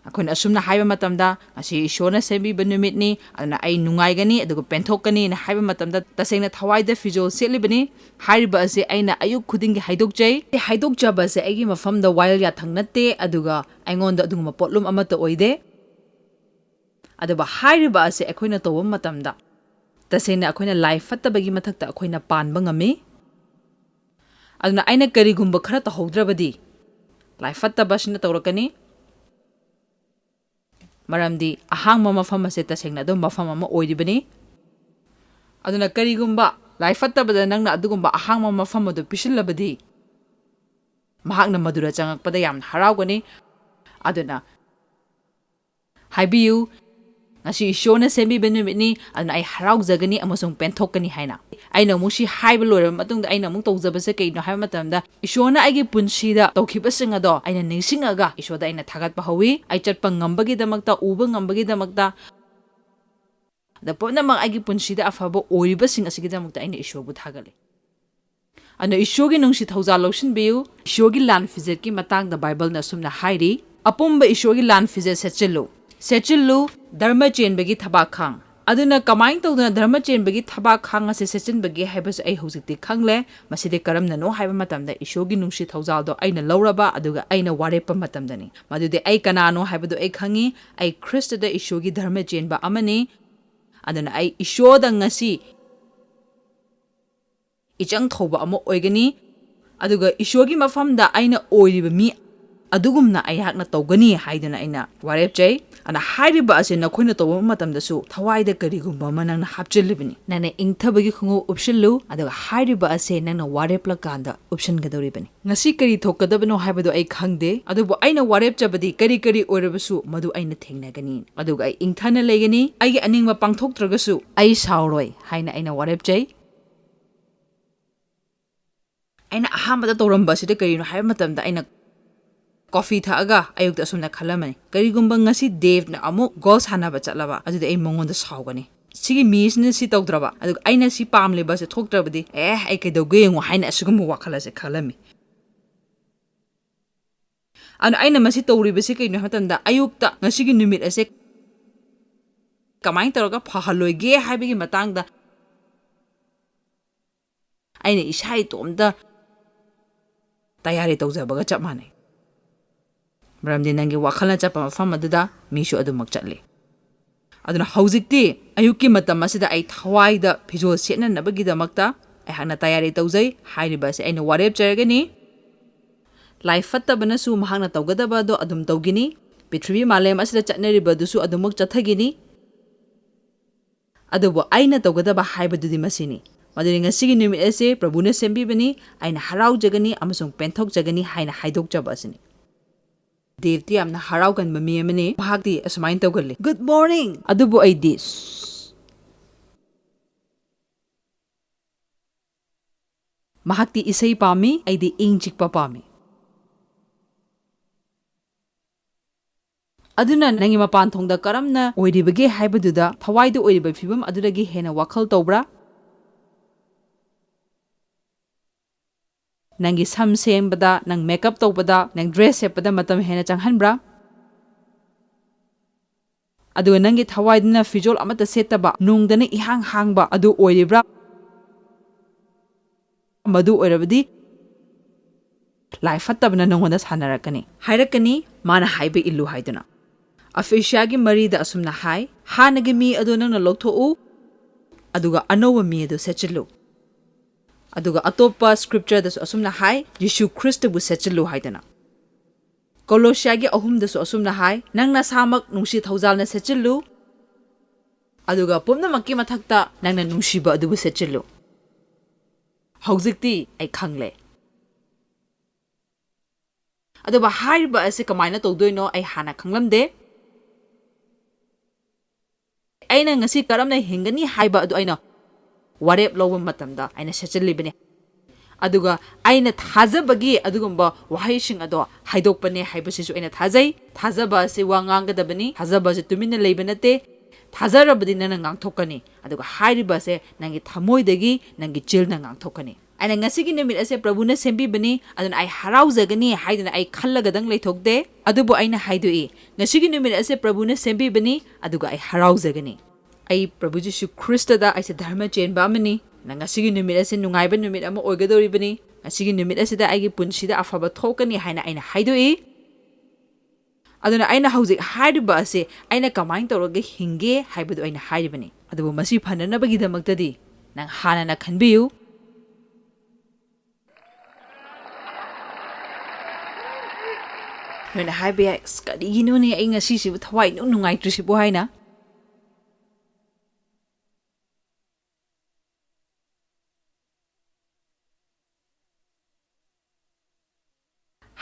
ꯑꯩꯈꯣꯏꯅ ꯑꯁꯨꯝꯅ ꯍꯥꯏꯕ ꯃꯇꯝꯗ ꯉꯁꯤ ꯏꯁꯣꯔꯅ ꯁꯦꯝꯕꯤꯕ ꯅꯨꯃꯤꯠꯅꯤ ꯑꯗꯨꯅ ꯑꯩ ꯅꯨꯡꯉꯥꯏꯒꯅꯤ ꯑꯗꯨꯒ ꯄꯦꯟꯊꯣꯛꯀꯅꯤꯅ ꯍꯥꯏꯕ ꯃꯇꯝꯗ ꯇꯁꯦꯡꯅ ꯊꯋꯥꯏꯗ ꯐꯤꯖꯣꯜ ꯁꯦꯠꯂꯤꯕꯅꯤ ꯍꯥꯏꯔꯤꯕ ꯑꯁꯤ ꯑꯩꯅ ꯑꯌꯨꯛ ꯈꯨꯗꯤꯡꯒꯤ ꯍꯥꯏꯗꯣꯛꯆꯩ ꯍꯥꯏꯗꯣꯛꯆꯕ ꯑꯁꯤ ꯑꯩꯒꯤ ꯃꯐꯝꯗ ꯋꯥꯌꯦꯜ ꯌꯥꯊꯪ ꯅꯠꯇꯦ ꯑꯗꯨꯒ ꯑꯩꯉꯣꯟꯗ ꯑꯗꯨꯒꯨꯝꯕ ꯄꯣꯠꯂꯨꯝ ꯑꯃꯠꯇ ꯑꯣꯏꯗꯦ ꯑꯗꯨꯕꯨ ꯍꯥꯏꯔꯤꯕ ꯑꯁꯤ ꯑꯩꯈꯣꯏꯅ ꯇꯧꯕ ꯃꯇꯝꯗ ꯇꯁꯦꯡꯅ ꯑꯩꯈꯣꯏꯅ ꯂꯥꯏ ꯐꯠꯇꯕꯒꯤ ꯃꯊꯛꯇ ꯑꯩꯈꯣꯏꯅ ꯄꯥꯟꯕ ꯉꯝꯃꯤ ꯑꯗꯨꯅ ꯑꯩꯅ ꯀꯔꯤꯒꯨꯝꯕ ꯈꯔ ꯇꯧꯍꯧꯗ꯭ꯔꯕꯗꯤ ꯂꯥꯏ ꯐꯠꯇꯕꯁꯤꯅ ꯇꯧꯔꯛꯀꯅꯤ ꯃꯔꯝꯗꯤ ꯑꯍꯥꯡꯕ ꯃꯐꯝ ꯑꯁꯤ ꯇꯁꯦꯡꯅ ꯑꯗꯨꯝ ꯃꯐꯝ ꯑꯃ ꯑꯣꯏꯔꯤꯕꯅꯤ ꯑꯗꯨꯅ ꯀꯔꯤꯒꯨꯝꯕ ꯂꯥꯏ ꯐꯠꯇꯕꯗ ꯅꯪꯅ ꯑꯗꯨꯒꯨꯝꯕ ꯑꯍꯥꯡꯕ ꯃꯐꯝ ꯑꯗꯨ ꯄꯤꯁꯤꯜꯂꯕꯗꯤ ꯃꯍꯥꯛꯅ ꯃꯗꯨꯗ ꯆꯪꯉꯛꯄꯗ ꯌꯥꯝꯅ ꯍꯔꯥꯎꯒꯅꯤ ꯑꯗꯨꯅ ꯍꯥꯏꯕꯤꯌꯨ ꯉꯁꯤ ꯏꯁꯣꯔꯅ ꯁꯦꯝꯕꯤꯕ ꯅꯨꯃꯤꯠꯅꯤ ꯑꯗꯨꯅ ꯑꯩ ꯍꯔꯥꯎꯖꯒꯅꯤ ꯑꯃꯁꯨꯡ ꯄꯦꯟꯊꯣꯛꯀꯅꯤ ꯍꯥꯏꯅ ꯑꯩꯅ ꯑꯃꯨꯛ ꯁꯤ ꯍꯥꯏꯕ ꯂꯣꯏꯔꯕ ꯃꯇꯨꯡꯗ ꯑꯩꯅ ꯑꯃꯨꯛ ꯇꯧꯖꯕꯁꯦ ꯀꯩꯅꯣ ꯍꯥꯏꯕ ꯃꯇꯝꯗ ꯏꯁꯣꯔꯅ ꯑꯩꯒꯤ ꯄꯨꯟꯁꯤꯗ ꯇꯧꯈꯤꯕꯁꯤꯡ ꯑꯗꯣ ꯑꯩꯅ ꯅꯤꯡꯁꯤꯡꯉꯒ ꯏꯁꯣꯔꯗ ꯑꯩꯅ ꯊꯥꯒꯠꯄ ꯍꯧꯋꯤ ꯑꯩ ꯆꯠꯄ ꯉꯝꯕꯒꯤꯗꯃꯛꯇ ꯎꯕ ꯉꯝꯕꯒꯤꯗꯃꯛꯇ ꯑꯗ ꯄꯨꯝꯅꯃꯛ ꯑꯩꯒꯤ ꯄꯨꯟꯁꯤꯗ ꯑꯐꯕ ꯑꯣꯏꯔꯤꯕꯁꯤꯡ ꯑꯁꯤꯒꯤꯗꯃꯛꯇ ꯑꯩꯅ ꯏꯁꯣꯔꯕꯨ ꯊꯥꯒꯠꯂꯤ ꯑꯗꯨꯅ ꯏꯁꯣꯔꯒꯤ ꯅꯨꯡꯁꯤ ꯊꯧꯖꯥꯜ ꯂꯧꯁꯤꯟꯕꯤꯌꯨ ꯏꯁꯣꯔꯒꯤ ꯂꯥꯟ ꯐꯤꯖꯦꯠꯀꯤ ꯃꯇꯥꯡꯗ ꯕꯥꯏꯕꯜꯅ ꯑꯁꯨꯝꯅ ꯍꯥꯏꯔꯤ ꯑꯄꯨꯝꯕ ꯏꯁꯣꯔꯒꯤ ꯂꯥꯟ ꯐꯤꯖꯦꯠ ꯁꯦꯠꯆꯤꯜꯂꯨ ꯙꯔꯃ ꯆꯦꯟꯕꯒꯤ ꯊꯕꯥꯛꯈꯥꯡ ꯑꯗꯨꯅ ꯀꯃꯥꯏꯅ ꯇꯧꯗꯅ ꯙꯔꯃ ꯆꯦꯟꯕꯒꯤ ꯊꯕꯥꯛꯈꯥꯡ ꯑꯁꯤ ꯁꯦꯠꯆꯤꯟꯕꯒꯦ ꯍꯥꯏꯕꯁꯨ ꯑꯩ ꯍꯧꯖꯤꯛꯇꯤ ꯈꯪꯂꯦ ꯃꯁꯤꯗꯤ ꯀꯔꯝꯅꯅꯣ ꯍꯥꯏꯕ ꯃꯇꯝꯗ ꯏꯁꯣꯔꯒꯤ ꯅꯨꯡꯁꯤ ꯊꯧꯖꯥꯜꯗꯣ ꯑꯩꯅ ꯂꯧꯔꯕ ꯑꯗꯨꯒ ꯑꯩꯅ ꯋꯥꯔꯦꯞꯄ ꯃꯇꯝꯗꯅꯤ ꯃꯗꯨꯗꯤ ꯑꯩ ꯀꯅꯥꯅꯣ ꯍꯥꯏꯕꯗꯣ ꯑꯩ ꯈꯪꯉꯤ ꯑꯩ ꯈ꯭ꯔꯤꯁꯇꯗ ꯏꯁꯣꯔꯒꯤ ꯙꯔꯃ ꯆꯦꯟꯕ ꯑꯃꯅꯤ ꯑꯗꯨꯅ ꯑꯩ ꯏꯁꯣꯔꯗ ꯉꯁꯤ ꯏꯆꯪ ꯊꯧꯕ ꯑꯃ ꯑꯣꯏꯒꯅꯤ ꯑꯗꯨꯒ ꯏꯁꯣꯔꯒꯤ ꯃꯐꯝꯗ ꯑꯩꯅ ꯑꯣꯏꯔꯤꯕ ꯃꯤ ꯑꯗꯨꯒꯨꯝꯅ ꯑꯩꯍꯥꯛꯅ ꯇꯧꯒꯅꯤ ꯍꯥꯏꯗꯨꯅ ꯑꯩꯅ ꯋꯥꯔꯦꯞꯆꯩ ꯑꯗꯨꯅ ꯍꯥꯏꯔꯤꯕ ꯑꯁꯤ ꯅꯈꯣꯏꯅ ꯇꯧꯕ ꯃꯇꯝꯗꯁꯨ ꯊꯋꯥꯏꯗ ꯀꯔꯤꯒꯨꯝꯕ ꯑꯃ ꯅꯪꯅ ꯍꯥꯞꯆꯤꯜꯂꯤꯕꯅꯤ ꯅꯪꯅ ꯏꯪꯊꯕꯒꯤ ꯈꯣꯡꯎꯞ ꯎꯞꯁꯤꯜꯂꯨ ꯑꯗꯨꯒ ꯍꯥꯏꯔꯤꯕ ꯑꯁꯤ ꯅꯪꯅ ꯋꯥꯔꯦꯞꯂꯀꯥꯟꯗ ꯎꯞꯁꯤꯟꯒꯗꯧꯔꯤꯕꯅꯤ ꯉꯁꯤ ꯀꯔꯤ ꯊꯣꯛꯀꯗꯕꯅꯣ ꯍꯥꯏꯕꯗꯣ ꯑꯩ ꯈꯪꯗꯦ ꯑꯗꯨꯕꯨ ꯑꯩꯅ ꯋꯥꯔꯦꯞꯆꯕꯗꯤ ꯀꯔꯤ ꯑꯣꯏꯔꯕꯁꯨ ꯃꯗꯨ ꯑꯩꯅ ꯊꯦꯡꯅꯒꯅꯤ ꯑꯗꯨꯒ ꯑꯩ ꯏꯪꯊꯅ ꯂꯩꯒꯅꯤ ꯑꯩꯒꯤ ꯑꯅꯤꯡꯕ ꯄꯥꯡꯊꯣꯛꯇ꯭ꯔꯒꯁꯨ ꯑꯩ ꯁꯥꯎꯔꯣꯏ ꯍꯥꯏꯅ ꯑꯩꯅ ꯋꯥꯔꯦꯞꯆꯩ ꯑꯩꯅ ꯑꯍꯥꯟꯕꯗ ꯇꯧꯔꯝꯕ ꯑꯁꯤꯗ ꯀꯔꯤꯅꯣ ꯍꯥꯏꯕ ꯃꯇꯝꯗ ꯑꯩꯅ ꯀꯣꯐꯤ ꯊꯛꯑꯒ ꯑꯌꯨꯛꯇ ꯑꯁꯨꯝꯅ ꯈꯜꯂꯝꯃꯅꯤ ꯀꯔꯤꯒꯨꯝꯕ ꯉꯁꯤ ꯗꯦꯚꯅ ꯑꯃꯨꯛ ꯒꯣꯜ ꯁꯥꯟꯅꯕ ꯆꯠꯂꯕ ꯑꯗꯨꯗꯤ ꯑꯩ ꯃꯉꯣꯟꯗ ꯁꯥꯎꯒꯅꯤ ꯁꯤꯒꯤ ꯃꯤꯁꯤꯅ ꯁꯤ ꯇꯧꯗ꯭ꯔꯕ ꯑꯗꯨꯒ ꯑꯩꯅ ꯁꯤ ꯄꯥꯝꯂꯤꯕꯁꯦ ꯊꯣꯛꯇ꯭ꯔꯕꯗꯤ ꯑꯩ ꯀꯩꯗꯧꯒꯦ ꯌꯦꯡꯉꯣ ꯍꯥꯏꯅ ꯑꯁꯤꯒꯨꯝꯕ ꯋꯥꯈꯜ ꯑꯁꯦ ꯈꯜꯂꯝꯃꯤ ꯑꯗꯨꯅ ꯑꯩꯅ ꯃꯁꯤ ꯇꯧꯔꯤꯕꯁꯤ ꯀꯩꯅꯣ ꯍꯥꯏꯕ ꯃꯇꯝꯗ ꯑꯌꯨꯛꯇ ꯉꯁꯤꯒꯤ ꯅꯨꯃꯤꯠ ꯑꯁꯦ ꯀꯃꯥꯏꯅ ꯇꯧꯔꯒ ꯐꯍꯜꯂꯣꯏꯒꯦ ꯍꯥꯏꯕꯒꯤ ꯃꯇꯥꯡꯗ ꯑꯩꯅ ꯏꯁꯥ ꯏꯇꯣꯝꯇ ꯇꯌꯥꯔꯤ ꯇꯧꯖꯕꯒ ꯆꯞ ꯃꯥꯟꯅꯩ ꯃꯔꯝꯗꯤ ꯅꯪꯒꯤ ꯋꯥꯈꯜꯅ ꯆꯠꯄ ꯃꯐꯝ ꯑꯗꯨꯗ ꯃꯤꯁꯨ ꯑꯗꯨꯃꯛ ꯆꯠꯂꯤ ꯑꯗꯨꯅ ꯍꯧꯖꯤꯛꯇꯤ ꯑꯌꯨꯛꯀꯤ ꯃꯇꯝ ꯑꯁꯤꯗ ꯑꯩ ꯊꯋꯥꯏꯗ ꯐꯤꯖꯣꯜ ꯁꯦꯠꯅꯅꯕꯒꯤꯗꯃꯛꯇ ꯑꯩꯍꯥꯛꯅ ꯇꯌꯥꯔꯤ ꯇꯧꯖꯩ ꯍꯥꯏꯔꯤꯕ ꯑꯁꯤ ꯑꯩꯅ ꯋꯥꯔꯦꯞꯆꯔꯒꯅꯤ ꯂꯥꯏ ꯐꯠꯇꯕꯅꯁꯨ ꯃꯍꯥꯛꯅ ꯇꯧꯒꯗꯕ ꯑꯗꯣ ꯑꯗꯨꯝ ꯇꯧꯈꯤꯅꯤ ꯄ꯭ꯔꯤꯊꯤꯕꯤ ꯃꯥꯂꯦꯝ ꯑꯁꯤꯗ ꯆꯠꯅꯔꯤꯕꯗꯨꯁꯨ ꯑꯗꯨꯃꯛ ꯆꯠꯊꯒꯤꯅꯤ ꯑꯗꯨꯕꯨ ꯑꯩꯅ ꯇꯧꯒꯗꯕ ꯍꯥꯏꯕꯗꯨꯗꯤ ꯃꯁꯤꯅꯤ ꯃꯗꯨꯗꯤ ꯉꯁꯤꯒꯤ ꯅꯨꯃꯤꯠ ꯑꯁꯤ ꯄ꯭ꯔꯚꯨꯅ ꯁꯦꯝꯕꯤꯕꯅꯤ ꯑꯩꯅ ꯍꯔꯥꯎꯖꯒꯅꯤ ꯑꯃꯁꯨꯡ ꯄꯦꯟꯊꯣꯛꯆꯒꯅꯤ ꯍꯥꯏꯅ ꯍꯥꯏꯗꯣꯛꯆꯕ ꯑꯁꯤꯅꯤ ꯗꯦꯕꯇꯤ ꯌꯥꯝꯅ ꯍꯔꯥꯎꯒꯟꯕ ꯃꯤ ꯑꯃꯅꯤ ꯃꯍꯥꯛꯇꯤ ꯑꯁꯨꯃꯥꯏꯅ ꯇꯧꯒꯜꯂꯤ ꯒꯨꯗ ꯃꯣꯔꯅꯤꯡ ꯑꯗꯨꯕꯨ ꯑꯩꯗꯤ ꯃꯍꯥꯛꯇꯤ ꯏꯁꯩ ꯄꯥꯝꯃꯤ ꯑꯩꯗꯤ ꯏꯪ ꯆꯤꯛꯄ ꯄꯥꯝꯃꯤ ꯑꯗꯨꯅ ꯅꯪꯒꯤ ꯃꯄꯥꯟ ꯊꯣꯡꯗ ꯀꯔꯝꯅ ꯑꯣꯏꯔꯤꯕꯒꯦ ꯍꯥꯏꯕꯗꯨꯗ ꯊꯋꯥꯏꯗ ꯑꯣꯏꯔꯤꯕ ꯐꯤꯕꯝ ꯑꯗꯨꯗꯒꯤ ꯍꯦꯟꯅ ꯋꯥꯈꯜ ꯇꯧꯕ꯭ꯔꯥ ꯅꯪꯒꯤ ꯁꯝ ꯁꯦꯝꯕꯗ ꯅꯪ ꯃꯦꯀꯞ ꯇꯧꯕꯗ ꯅꯪ ꯗ꯭ꯔꯦꯁ ꯁꯦꯠꯄꯗ ꯃꯇꯝ ꯍꯦꯟꯅ ꯆꯪꯍꯟꯕ꯭ꯔꯥ ꯑꯗꯨꯒ ꯅꯪꯒꯤ ꯊꯋꯥꯏꯗꯨꯅ ꯐꯤꯖꯣꯜ ꯑꯃꯠꯇ ꯁꯦꯠꯇꯕ ꯅꯨꯡꯗꯅ ꯏꯍꯥꯡ ꯍꯥꯡꯕ ꯑꯗꯨ ꯑꯣꯏꯔꯤꯕ꯭ꯔꯥ ꯃꯗꯨ ꯑꯣꯏꯔꯕꯗꯤ ꯂꯥꯏ ꯐꯠꯇꯕꯅ ꯅꯉꯣꯟꯗ ꯁꯥꯟꯅꯔꯛꯀꯅꯤ ꯍꯥꯏꯔꯛꯀꯅꯤ ꯃꯥꯅ ꯍꯥꯏꯕ ꯏꯜꯂꯨ ꯍꯥꯏꯗꯨꯅ ꯑꯐꯤꯁꯤꯌꯥꯒꯤ 3 ꯑꯁꯨꯝꯅ ꯍꯥꯏ ꯍꯥꯟꯅꯒꯤ ꯃꯤ ꯑꯗꯨ ꯅꯪꯅ ꯂꯧꯊꯣꯛꯎ ꯑꯗꯨꯒ ꯑꯅꯧꯕ ꯃꯤ ꯑꯗꯨ ꯁꯦꯠꯆꯤꯜꯂꯨ ꯑꯗꯨꯒ ꯑꯇꯣꯞꯄ ꯁ꯭ꯀ꯭ꯔꯤꯞꯆꯔꯗꯁꯨ ꯑꯁꯨꯝꯅ ꯍꯥꯏ ꯌꯤꯁꯨ ꯈ꯭ꯔꯤꯁꯇꯕꯨ ꯁꯦꯠꯆꯤꯜꯂꯨ ꯍꯥꯏꯗꯅ ꯀꯣꯂꯣꯁꯤꯌꯥꯒꯤ 3 ꯑꯁꯨꯝꯅ ꯍꯥꯏ ꯅꯪ ꯅꯁꯥꯃꯛ ꯅꯨꯡꯁꯤ ꯊꯧꯖꯥꯜꯅ ꯁꯦꯠꯆꯤꯜꯂꯨ ꯑꯗꯨꯒ ꯄꯨꯝꯅꯃꯛꯀꯤ ꯃꯊꯛꯇ ꯅꯪꯅ ꯅꯨꯡꯁꯤꯕ ꯑꯗꯨꯕꯨ ꯁꯦꯠꯆꯤꯜꯂꯨ ꯍꯧꯖꯤꯛꯇꯤ ꯑꯩ ꯈꯪꯂꯦ ꯑꯗꯨꯕꯨ ꯍꯥꯏꯔꯤꯕ ꯑꯁꯤ ꯀꯃꯥꯏꯅ ꯇꯧꯗꯣꯏꯅꯣ ꯑꯩ ꯍꯥꯟꯅ ꯈꯪꯂꯝꯗꯦ ꯑꯩꯅ ꯉꯁꯤ ꯀꯔꯝꯅ ꯍꯤꯡꯒꯅꯤ ꯍꯥꯏꯕ ꯑꯗꯨ ꯑꯩꯅ ꯋꯥꯔꯦꯞ ꯂꯧꯕ ꯃꯇꯝꯗ ꯑꯩꯅ ꯁꯦꯠꯆꯤꯜꯂꯤꯕꯅꯤ ꯑꯗꯨꯒ ꯑꯩꯅ ꯊꯥꯖꯕꯒꯤ ꯑꯗꯨꯒꯨꯝꯕ ꯋꯥꯍꯩꯁꯤꯡ ꯑꯗꯣ ꯍꯥꯏꯗꯣꯛꯄꯅꯦ ꯍꯥꯏꯕꯁꯤꯁꯨ ꯑꯩꯅ ꯊꯥꯖꯩ ꯊꯥꯖꯕ ꯑꯁꯤ ꯋꯥ ꯉꯥꯡꯒꯗꯕꯅꯤ ꯊꯥꯖꯕ ꯑꯁꯤ ꯇꯨꯃꯤꯟꯅ ꯂꯩꯕ ꯅꯠꯇꯦ ꯊꯥꯖꯔꯕꯗꯤ ꯅꯪꯅ ꯉꯥꯡꯊꯣꯛꯀꯅꯤ ꯑꯗꯨꯒ ꯍꯥꯏꯔꯤꯕ ꯑꯁꯤ ꯅꯪꯒꯤ ꯊꯃꯣꯏꯗꯒꯤ ꯅꯪꯒꯤ ꯆꯤꯜꯅ ꯉꯥꯡꯊꯣꯛꯀꯅꯤ ꯑꯩꯅ ꯉꯁꯤꯒꯤ ꯅꯨꯃꯤꯠ ꯑꯁꯤ ꯄ꯭ꯔꯚꯨꯅ ꯁꯦꯝꯕꯤꯕꯅꯤ ꯑꯗꯨꯅ ꯑꯩ ꯍꯔꯥꯎꯖꯒꯅꯤ ꯍꯥꯏꯗꯅ ꯑꯩ ꯈꯜꯂꯒꯗꯪ ꯂꯩꯊꯣꯛꯇꯦ ꯑꯗꯨꯕꯨ ꯑꯩꯅ ꯍꯥꯏꯗꯣꯛꯏ ꯉꯁꯤꯒꯤ ꯅꯨꯃꯤꯠ ꯑꯁꯤ ꯄ꯭ꯔꯚꯨꯅ ꯁꯦꯝꯕꯤꯕꯅꯤ ꯑꯗꯨꯒ ꯑꯩ ꯍꯔꯥꯎꯖꯒꯅꯤ ꯑꯩ ꯄ꯭ꯔꯚꯨ ꯖꯤꯁꯨ ꯈ꯭ꯔꯤꯁꯇꯗ ꯑꯩꯁꯦ ꯙꯔꯃ ꯆꯦꯟꯕ ꯑꯃꯅꯤ ꯉꯁꯤꯒꯤ ꯅꯨꯃꯤꯠ ꯑꯁꯤ ꯅꯨꯡꯉꯥꯏꯕ ꯅꯨꯃꯤꯠ ꯑꯃ ꯑꯣꯏꯒꯗꯧꯔꯤꯕꯅꯤ ꯉꯁꯤꯒꯤ ꯅꯨꯃꯤꯠ ꯑꯁꯤꯗ ꯑꯩꯒꯤ ꯄꯨꯟꯁꯤꯗ ꯑꯐꯕ ꯊꯣꯛꯀꯅꯤ ꯍꯥꯏꯅ ꯑꯩꯅ ꯍꯥꯏꯗꯣꯛꯏ ꯑꯗꯨꯅ ꯑꯩꯅ ꯍꯧꯖꯤꯛ ꯍꯥꯏꯔꯤꯕ ꯑꯁꯤ ꯑꯩꯅ ꯀꯃꯥꯏꯅ ꯇꯧꯔꯒ ꯍꯤꯡꯒꯦ ꯍꯥꯏꯕꯗꯨ ꯑꯩꯅ ꯍꯥꯏꯔꯤꯕꯅꯤ ꯑꯗꯨꯕꯨ ꯃꯁꯤ ꯐꯅꯅꯕꯒꯤꯗꯃꯛꯇꯗꯤ ꯅꯪ ꯍꯥꯟꯅꯅ ꯈꯟꯕꯤꯌꯨ ꯅꯣꯏꯅ ꯍꯥꯏꯕ ꯌꯥꯏ ꯀꯔꯤꯒꯤꯅꯣꯅꯦ ꯑꯩ ꯉꯁꯤꯁꯤꯕꯨ ꯊꯋꯥꯏ ꯅꯨꯡꯉꯥꯏꯇ꯭ꯔꯤꯁꯤꯕꯨ ꯍꯥꯏꯅ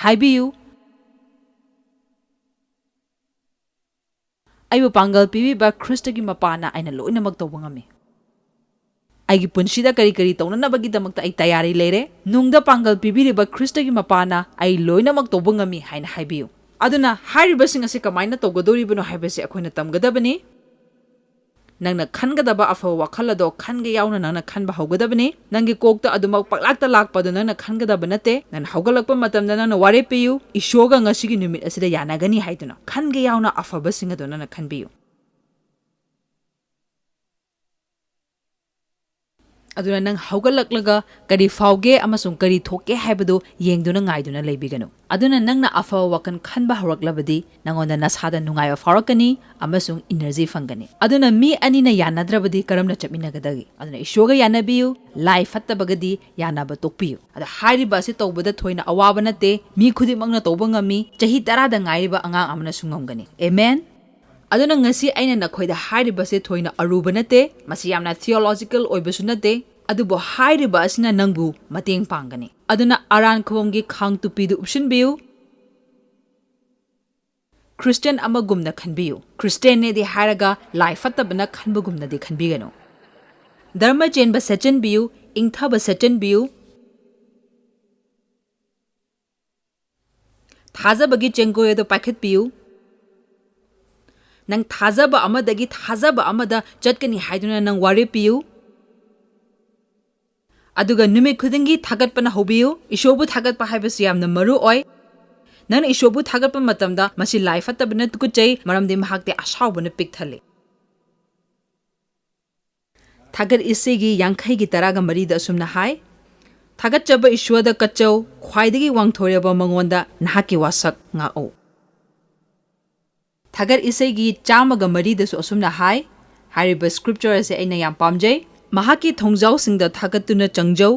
ꯍꯥꯏꯕꯤꯌꯨ ꯑꯩꯕꯨ ꯄꯥꯡꯒꯜ ꯄꯤꯕꯤꯕ ꯈ꯭ꯔꯤꯁꯇꯒꯤ ꯃꯄꯥꯅ ꯑꯩꯅ ꯂꯣꯏꯅꯃꯛ ꯇꯧꯕ ꯉꯝꯃꯤ ꯑꯩꯒꯤ ꯄꯨꯟꯁꯤꯗ ꯀꯔꯤ ꯀꯔꯤ ꯇꯧꯅꯅꯕꯒꯤꯗꯃꯛꯇ ꯑꯩ ꯇꯌꯥꯔꯤ ꯂꯩꯔꯦ ꯅꯨꯡꯗ ꯄꯥꯡꯒꯜ ꯄꯤꯕꯤꯔꯤꯕ ꯈ꯭ꯔꯤꯁꯇꯒꯤ ꯃꯄꯥꯅ ꯑꯩ ꯂꯣꯏꯅꯃꯛ ꯇꯧꯕ ꯉꯝꯃꯤ ꯍꯥꯏꯅ ꯍꯥꯏꯕꯤꯌꯨ ꯑꯗꯨꯅ ꯍꯥꯏꯔꯤꯕꯁꯤꯡ ꯑꯁꯤ ꯀꯃꯥꯏꯅ ꯇꯧꯒꯗꯧꯔꯤꯕꯅꯣ ꯍꯥꯏꯕꯁꯤ ꯑꯩꯈꯣꯏꯅ ꯇꯝꯒꯗꯕꯅꯤ ꯅꯪꯅ ꯈꯟꯒꯗꯕ ꯑꯐꯕ ꯋꯥꯈꯜ ꯑꯗꯣ ꯈꯟꯒꯦ ꯌꯥꯎꯅ ꯅꯪꯅ ꯈꯟꯕ ꯍꯧꯒꯗꯕꯅꯤ ꯅꯪꯒꯤ ꯀꯣꯛꯇ ꯑꯗꯨꯃꯛ ꯄꯛꯂꯥꯛꯇ ꯂꯥꯛꯄꯗꯣ ꯅꯪꯅ ꯈꯟꯒꯗꯕ ꯅꯠꯇꯦ ꯅꯪꯅ ꯍꯧꯒꯠꯂꯛꯄ ꯃꯇꯝꯗ ꯅꯪꯅ ꯋꯥꯔꯦꯞ ꯄꯤꯌꯨ ꯏꯁꯣꯔꯒ ꯉꯁꯤꯒꯤ ꯅꯨꯃꯤꯠ ꯑꯁꯤꯗ ꯌꯥꯅꯒꯅꯤ ꯍꯥꯏꯗꯨꯅ ꯈꯟꯒꯦ ꯌꯥꯎꯅ ꯑꯐꯕꯁꯤꯡ ꯑꯗꯣ ꯅꯪꯅ ꯈꯟꯕꯤꯌꯨ ꯑꯗꯨꯅ ꯅꯪ ꯍꯧꯒꯠꯂꯛꯂꯒ ꯀꯔꯤ ꯐꯥꯎꯒꯦ ꯑꯃꯁꯨꯡ ꯀꯔꯤ ꯊꯣꯛꯀꯦ ꯍꯥꯏꯕꯗꯨ ꯌꯦꯡꯗꯨꯅ ꯉꯥꯏꯗꯨꯅ ꯂꯩꯕꯤꯒꯅꯨ ꯑꯗꯨꯅ ꯅꯪꯅ ꯑꯐꯕ ꯋꯥꯈꯜ ꯈꯟꯕ ꯍꯧꯔꯛꯂꯕꯗꯤ ꯅꯪꯉꯣꯟꯗ ꯅꯁꯥꯗ ꯅꯨꯡꯉꯥꯏꯕ ꯐꯥꯎꯔꯛꯀꯅꯤ ꯑꯃꯁꯨꯡ ꯏꯅꯔꯖꯤ ꯐꯪꯒꯅꯤ ꯑꯗꯨꯅ ꯃꯤ ꯑꯅꯤꯅ ꯌꯥꯅꯗ꯭ꯔꯕꯗꯤ ꯀꯔꯝꯅ ꯆꯠꯃꯤꯟꯅꯒꯗꯒꯦ ꯑꯗꯨꯅ ꯏꯁꯣꯔꯒ ꯌꯥꯅꯕꯤꯌꯨ ꯂꯥꯏ ꯐꯠꯇꯕꯒꯗꯤ ꯌꯥꯅꯕ ꯇꯣꯛꯄꯤꯌꯨ ꯑꯗꯣ ꯍꯥꯏꯔꯤꯕ ꯑꯁꯤ ꯇꯧꯕꯗ ꯊꯣꯏꯅ ꯑꯋꯥꯕ ꯅꯠꯇꯦ ꯃꯤ ꯈꯨꯗꯤꯡꯃꯛꯅ ꯇꯧꯕ ꯉꯝꯃꯤ ꯆꯍꯤ 10ꯗ ꯉꯥꯏꯔꯤꯕ ꯑꯉꯥꯡ ꯑꯃꯅꯁꯨ ꯉꯝꯒꯅꯤ ꯑꯦꯃꯦꯟ ꯑꯗꯨꯅ ꯉꯁꯤ ꯑꯩꯅ ꯅꯈꯣꯏꯗ ꯍꯥꯏꯔꯤꯕꯁꯦ ꯊꯣꯏꯅ ꯑꯔꯨꯕ ꯅꯠꯇꯦ ꯃꯁꯤ ꯌꯥꯝꯅ ꯊꯤꯑꯣꯂꯣꯖꯤꯀꯦꯜ ꯑꯣꯏꯕꯁꯨ ꯅꯠꯇꯦ ꯑꯗꯨꯕꯨ ꯍꯥꯏꯔꯤꯕ ꯑꯁꯤꯅ ꯅꯪꯕꯨ ꯃꯇꯦꯡ ꯄꯥꯡꯒꯅꯤ ꯑꯗꯨꯅ ꯑꯔꯥꯟ ꯈꯨꯕꯝꯒꯤ ꯈꯥꯡ ꯇꯨꯄꯤꯗꯨ ꯎꯞꯁꯤꯟꯕꯤꯌꯨ ꯈ꯭ꯔꯤꯁꯇꯤꯌꯟ ꯑꯃꯒꯨꯝꯅ ꯈꯟꯕꯤꯌꯨ ꯈ꯭ꯔꯤꯁꯇꯤꯌꯟꯅꯦꯗꯤ ꯍꯥꯏꯔꯒ ꯂꯥꯏ ꯐꯠꯇꯕꯅ ꯈꯟꯕꯒꯨꯝꯅꯗꯤ ꯈꯟꯕꯤꯒꯅꯨ ꯙꯔꯃ ꯆꯦꯟꯕ ꯁꯦꯠꯆꯟꯕꯤꯌꯨ ꯏꯪꯊꯕ ꯁꯦꯠꯆꯟꯕꯤꯌꯨ ꯊꯥꯖꯕꯒꯤ ꯆꯦꯡꯒꯣꯏ ꯑꯗꯨ ꯄꯥꯏꯈꯠꯄꯤꯌꯨ ꯅꯪ ꯊꯥꯖꯕ ꯑꯃꯗꯒꯤ ꯊꯥꯖꯕ ꯑꯃꯗ ꯆꯠꯀꯅꯤ ꯍꯥꯏꯗꯨꯅ ꯅꯪ ꯋꯥꯔꯦꯞ ꯄꯤꯌꯨ ꯑꯗꯨꯒ ꯅꯨꯃꯤꯠ ꯈꯨꯗꯤꯡꯒꯤ ꯊꯥꯒꯠꯄꯅ ꯍꯧꯕꯤꯌꯨ ꯏꯁꯣꯔꯕꯨ ꯊꯥꯒꯠꯄ ꯍꯥꯏꯕꯁꯤ ꯌꯥꯝꯅ ꯃꯔꯨ ꯑꯣꯏ ꯅꯪꯅ ꯏꯁꯣꯔꯕꯨ ꯊꯥꯒꯠꯄ ꯃꯇꯝꯗ ꯃꯁꯤ ꯂꯥꯏ ꯐꯠꯇꯕꯅ ꯇꯨꯀꯠꯆꯩ ꯃꯔꯝꯗꯤ ꯃꯍꯥꯛꯇꯤ ꯑꯁꯥꯎꯕꯅ ꯄꯤꯛ ꯊꯜꯂꯤ ꯊꯥꯒꯠ ꯏꯁꯩꯒꯤ 50:3 ꯑꯁꯨꯝꯅ ꯍꯥꯏ ꯊꯥꯒꯠꯆꯕ ꯏꯁꯣꯔꯗ ꯀꯠꯆꯧ ꯈ꯭ꯋꯥꯏꯗꯒꯤ ꯋꯥꯡꯊꯣꯏꯔꯕ ꯃꯉꯣꯟꯗ ꯅꯍꯥꯛꯀꯤ ꯋꯥꯁꯛ ꯉꯥꯛꯎ ꯊꯥꯒꯠ ꯏꯁꯩꯒꯤ 103 ꯑꯁꯨꯝꯅ ꯍꯥꯏ ꯍꯥꯏꯔꯤꯕ ꯁ꯭ꯀ꯭ꯔꯤꯞꯆꯔ ꯑꯁꯤ ꯑꯩꯅ ꯌꯥꯝ ꯄꯥꯝꯖꯩ ꯃꯍꯥꯛꯀꯤ ꯊꯣꯡꯖꯥꯎꯁꯤꯡꯗ ꯊꯥꯒꯠꯇꯨꯅ ꯆꯪꯖꯧ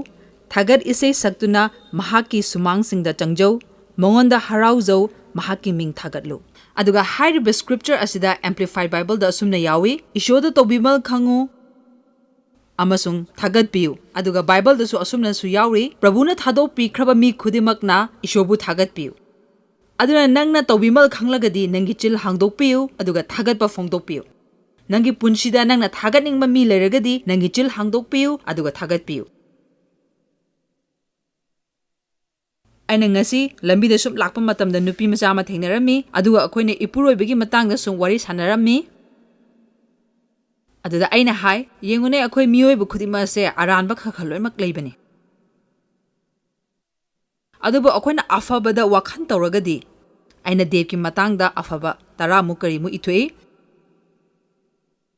ꯊꯥꯒꯠ ꯏꯁꯩ ꯁꯛꯇꯨꯅ ꯃꯍꯥꯛꯀꯤ ꯁꯨꯃꯥꯡꯁꯤꯡꯗ ꯆꯪꯖꯧ ꯃꯉꯣꯟꯗ ꯍꯔꯥꯎꯖꯧ ꯃꯍꯥꯛꯀꯤ ꯃꯤꯡ ꯊꯥꯒꯠꯂꯨ Aduga hairiba scripture asida Amplified Bible da asumna yawi ishoda tawbimal khangu amasung thagat piu aduga Bible da su asumna su yawi Prabhuna thadok pi khraba mi khudimakna ishobu thagat piu aduna nangna tawbimal khanglagadi nangi chil hangdok piu aduga thagat pa phongdok piu nangi punshida nangna thagat ningba mi leragadi nangi chil hangdok piu aduga thagat piu aina ngasi lambi da sum lakpa matam da nupi macha ma thengnarammi aduga akoine ipuroi matang da sum wari sanarammi aduda aina hai yengune akoi mioi bu khudima se aranba khaloi mak leibani adubu akoina afaba da wakhan tawragadi aina dev ki matang da afaba tara mu kari mu ithoi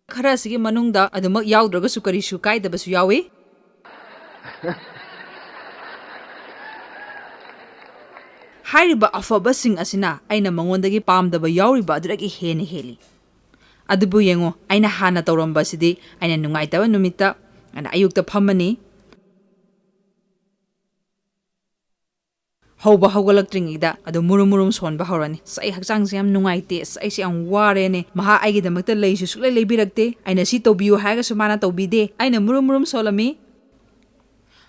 khara sigi manung da adumak yaudраga su kari su kai da basu yawi hairiba afabasing asina aina mangondagi pamdaba yauriba aduragi heni heli adubu yengo aina hana tawramba sidi aina nungaitaba numita ana ayukta phammani hauba haugalaktringida adu murum sonba horani sai hakchang se yam nungaite sai se am ware ne maha aigi damakta leisu suklai leibirakte aina si tobiu haiga sumana tobide aina murum solami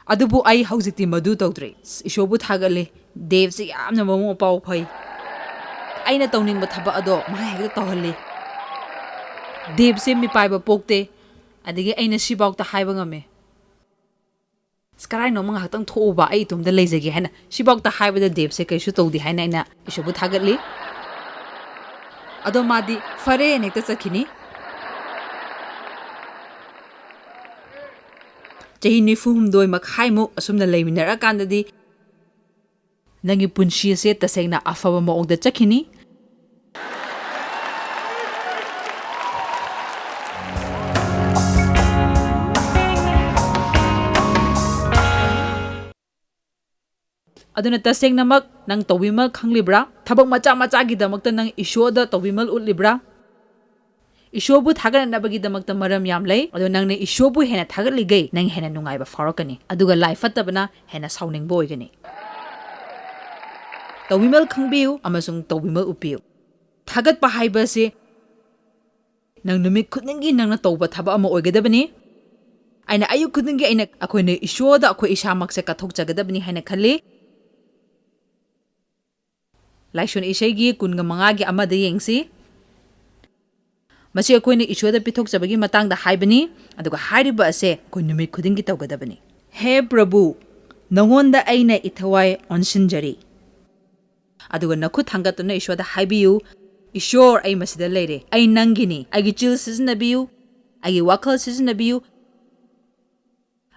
adubu ai haujikti madu tawdre ishobu thagale Dev se yamna mamu pau phai aina tawning ba thaba ado ma hegda tawhalli Dev se mi paiba pokte adigi aina sibawta haiba ngame skarai no manga hatang thoba ai tumda leijage hana sibawta haiba da Dev se kaisu tawdi haina ina ishobu thagatli ado madi fare nekta chakhini Jahi nifu humdoi makhaimu asumna leiminara kandadi nangi punshi se tasengna afaba maongda chakhini aduna tasengnamak nang tawimal khanglibra thabak macha gi damakta nang ishoda tawimal utlibra ishobu thaganabagi damakta maram yam lei adu nang ne ishobu hena thagaligai nang hena nungai ba farakani aduga life fatabana hena sauning boy gani tawimal khangbiu amasung tawimal upiu thagat pa haiba se nang numit khudningi nangna tawba thaba ama oigadabani aina ayu khudningi aina akoine ishoda akoi isamak se kathok jagadabani haina khalli laishon ishaigi kunga manga gi amada yengsi machi akoine ishoda pithok jabagi matang da haibani aduga hariba ase koi numit khudingi tawgadabani he prabhu nangonda aina ithawai onsinjari aduga nakhut hangatuna ishoda haibiu ishor ai masida leire ai nangini agi chil sizinabiu agi wakal sizinabiu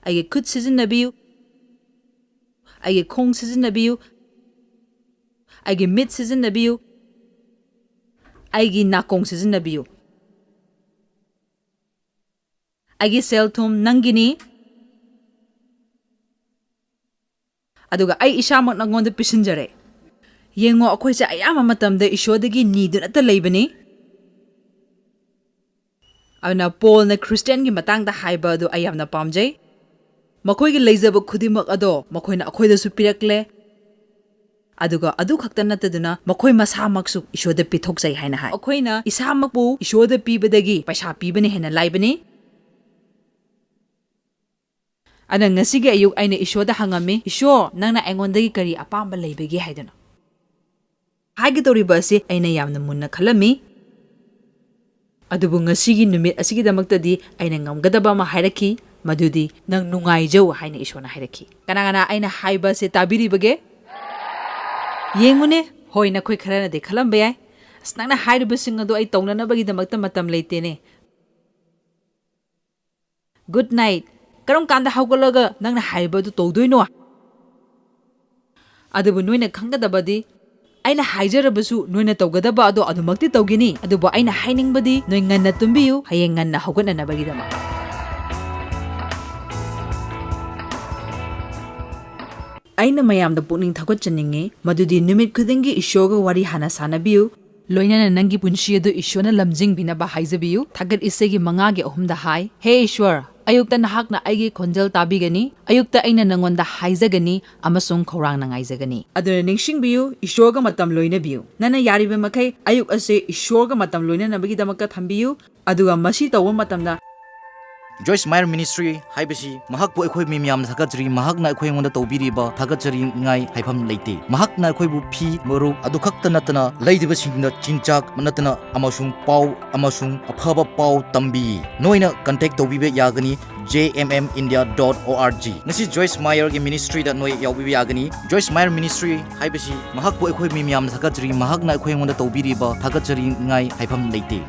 agi khut sizinabiu agi khong sizinabiu agi mit sizinabiu agi nakong sizinabiu agi selthum nangini aduga ai isamak nangonda pisinjare yengo akhoi se ayama matamda ishodagi nidun ata leibani ana Paul na Christian gi matang da haiba do ayamna pamjai makoi gi leijaba khudimak ado makoi na akhoi da su pirakle aduga adu khakta nataduna makoi masamaksu ishoda pithok jai haina hai akhoi na isamakbu ishoda pibadagi paisa pibani hena laibani ana ngasigi ayuk aina ishoda hangami isho nangna aingondagi kari apamba leibagi haidana Hagi tori basi aina yamna munna khalami adubu ngasigi numit asigi damaktadi aina ngamgadaba ma hairaki madudi nang nungai jau haina ishona hairaki kana aina haiba se tabiri bage yengune hoina khoi kharana de khalam bayai snangna hairuba singadu ai tongnana bagi damakta matam leitene good night karom kanda hawgalaga nangna haiba du tawdoino adubu noina khangadabadi aina haijarabasu noina tawgadaba ado adumakti tawgini adubu aina hainingbadi noi nganna tumbiyu hayeng nganna hawgatna bagidama aina mayamda pukning thagot chaninge madudi numit khudingi ishoga wari hana sanabiyu loinana nangi punshi adu ishona lamjing binaba haijabiyu thagat isegi manga ge ahumda hai he ishwar ꯑꯌꯨꯛꯇ ꯅꯍꯥꯛꯅ ꯑꯩꯒꯤ ꯈꯣꯟꯖꯦꯜ ꯇꯥꯕꯤꯒꯅꯤ, ꯑꯌꯨꯛꯇ ꯑꯩꯅ ꯅꯉꯣꯟꯗ ꯍꯥꯏꯖꯒꯅꯤ ꯑꯃꯁꯨꯡ ꯈꯧꯔꯥꯡꯅ ꯉꯥꯏꯖꯒꯅꯤ. ꯑꯗꯨꯅ ꯅꯤꯡꯁꯤꯡꯕꯤꯌꯨ, ꯏꯁꯣꯔꯒ ꯃꯇꯝ ꯂꯣꯏꯅꯕꯤꯌꯨ. ꯅꯪꯅ ꯌꯥꯔꯤꯕ ꯃꯈꯩ ꯑꯌꯨꯛ ꯑꯁꯤ ꯏꯁꯣꯔꯒ ꯃꯇꯝ ꯂꯣꯏꯅꯅꯕꯒꯤꯗꯃꯛꯇ ꯊꯝꯕꯤꯌꯨ. ꯑꯗꯨꯒ ꯃꯁꯤ ꯇꯧꯕ ꯃꯇꯝꯗ Joyce Meyer Ministry haibasi mahakpu akhoi mi miyam thakajri mahakna akhoi ngonda tawbiriba thakajri ngai haifam leite mahakna akhoi bu phi moru adu khakta natana leidiba singna chinchak manatana amasung pau amasung aphaba pau tambi noina contact tawbibe yagani jmmindia.org nasi Joyce Meyer gi ministry da noi yawbibe yagani Joyce Meyer Ministry haibasi mahakpu akhoi mi miyam thakajri mahakna akhoi ngonda tawbiriba thakajri ngai haifam leite